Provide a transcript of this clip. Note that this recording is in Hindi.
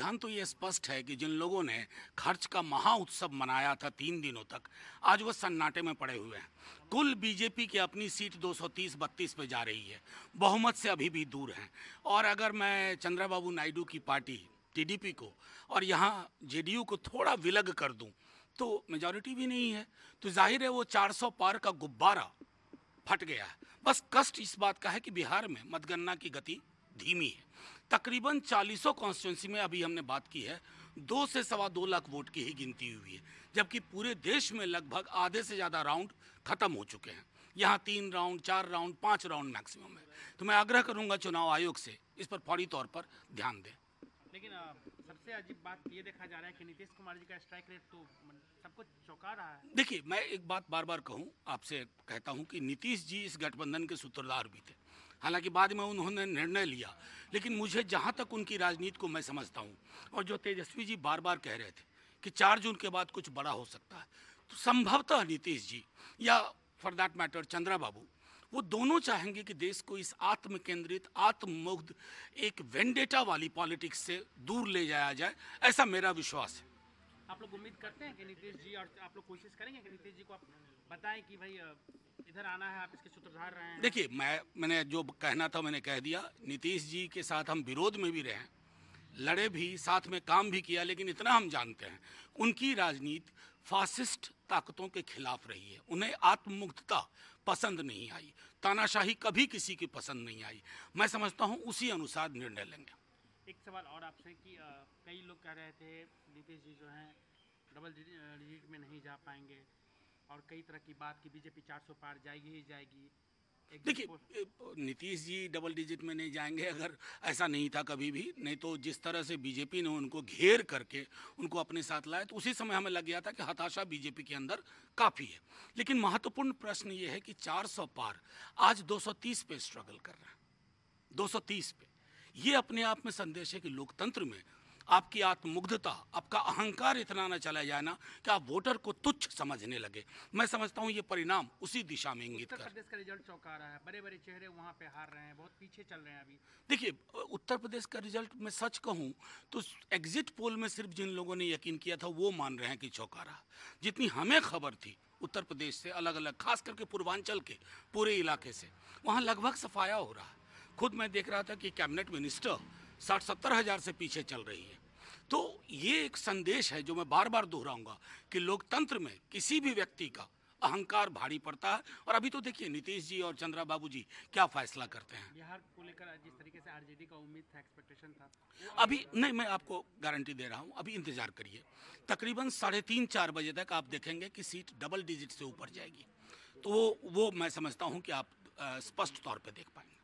रुझान तो ये स्पष्ट है कि जिन लोगों ने खर्च का महा उत्सव मनाया था 3 दिनों तक, आज वो सन्नाटे में पड़े हुए हैं। कुल बीजेपी की अपनी सीट 230-32 पे जा रही है, बहुमत से अभी भी दूर हैं। और अगर मैं चंद्रबाबू नायडू की पार्टी टीडीपी को और यहाँ जेडीयू को थोड़ा विलग कर दूं, तो मेजॉरिटी भी नहीं है, तो जाहिर है वो 400 पार का गुब्बारा फट गया है। बस कष्ट इस बात का है कि बिहार में मतगणना की गति धीमी है। तकरीबन 40 कॉन्स्टिट्यूंसी में अभी हमने बात की है, 2 से सवा 2 लाख वोट की ही गिनती हुई है, जबकि पूरे देश में लगभग आधे से ज़्यादा राउंड खत्म हो चुके हैं। यहाँ 3 राउंड, 4 राउंड, 5 राउंड मैक्सिमम है। तो मैं आग्रह करूंगा चुनाव आयोग से इस पर फौरी तौर पर ध्यान दें। लेकिन सबसे अजीब बात ये देखा जा रहा है कि नीतीश कुमार जी का स्ट्राइक रेट तो सबको चौंका रहा है। देखिए, मैं एक बात बार बार कहूं, आपसे कहता हूं कि नीतीश जी इस गठबंधन के सूत्रधार भी थे। हालांकि बाद में उन्होंने निर्णय लिया, लेकिन मुझे जहां तक उनकी राजनीति को मैं समझता हूं, और जो तेजस्वी जी बार बार कह रहे थे कि 4 जून के बाद कुछ बड़ा हो सकता है, तो संभवतः नीतीश जी या फॉर दैट मैटर चंद्रा बाबू, वो दोनों चाहेंगे कि देश को इस आत्म केंद्रित, आत्ममुग्ध, एक वेंडेटा वाली पॉलिटिक्स से दूर ले जाया जाए, ऐसा मेरा विश्वास है। आप लोग उम्मीद करते हैं कि नीतीश जी, और आप लोग कोशिश करेंगे कि नीतीश जी को आप बताएं कि भाई इधर आना है, आप इसके सूत्रधार रहे हैं? देखिए, मैंने जो कहना था मैंने कह दिया। नीतीश जी के साथ हम विरोध में भी रहे, लड़े भी, साथ में काम भी किया, लेकिन इतना हम जानते हैं उनकी राजनीति फासिस्ट ताकतों के खिलाफ रही है। उन्हें आत्ममुग्धता पसंद नहीं आई, तानाशाही कभी किसी की पसंद नहीं आई। मैं समझता हूँ उसी अनुसार निर्णय लेंगे। एक सवाल और आपसे कि कई लोग कह रहे थे नीतीश जी जो हैं डबल डिजिट में नहीं जा पाएंगे, और कई तरह की बात कि बीजेपी 400 पार जाएगी ही जाएगी। देखिए, नीतीश जी डबल डिजिट में नहीं जाएंगे, अगर ऐसा नहीं था कभी भी। नहीं तो जिस तरह से बीजेपी ने उनको घेर करके उनको अपने साथ लाया, तो उसी समय हमें लग गया था कि हताशा बीजेपी के अंदर काफ़ी है। लेकिन महत्वपूर्ण प्रश्न ये है कि 400 पार आज 230 पे स्ट्रगल कर रहे हैं, 230 पे। ये अपने आप में संदेश है कि लोकतंत्र में आपकी आत्ममुग्धता, आपका अहंकार इतना न चला जाए ना कि आप वोटर को तुच्छ समझने लगे। मैं समझता हूँ ये परिणाम उसी दिशा में इंगित कर। उत्तर प्रदेश का रिजल्ट चौंका रहा है, बड़े बड़े चेहरे वहाँ पे हार रहे हैं, बहुत पीछे चल रहे हैं अभी। देखिए, उत्तर प्रदेश का रिजल्ट मैं सच कहूँ तो एग्जिट पोल में सिर्फ जिन लोगों ने यकीन किया था वो मान रहे हैं कि चौंका रहा। जितनी हमें खबर थी उत्तर प्रदेश से अलग अलग, खास करके पूर्वांचल के पूरे इलाके से, वहाँ लगभग सफाया हो रहा है। खुद मैं देख रहा था कि कैबिनेट मिनिस्टर 60-70 हज़ार से पीछे चल रही है। तो ये एक संदेश है जो मैं बार बार दोहराऊंगा कि लोकतंत्र में किसी भी व्यक्ति का अहंकार भारी पड़ता है। और अभी तो देखिए नीतीश जी और चंद्रा बाबू जी क्या फैसला करते हैं। बिहार को लेकर जिस तरीके से आरजेडी का उम्मीद था, एक्सपेक्टेशन था, अभी नहीं, मैं आपको गारंटी दे रहा हूँ, अभी इंतजार करिए। तकरीबन 3:30-4 बजे तक आप देखेंगे कि सीट डबल डिजिट से ऊपर जाएगी। तो वो मैं समझता हूँ कि आप स्पष्ट तौर पे देख पाएंगे।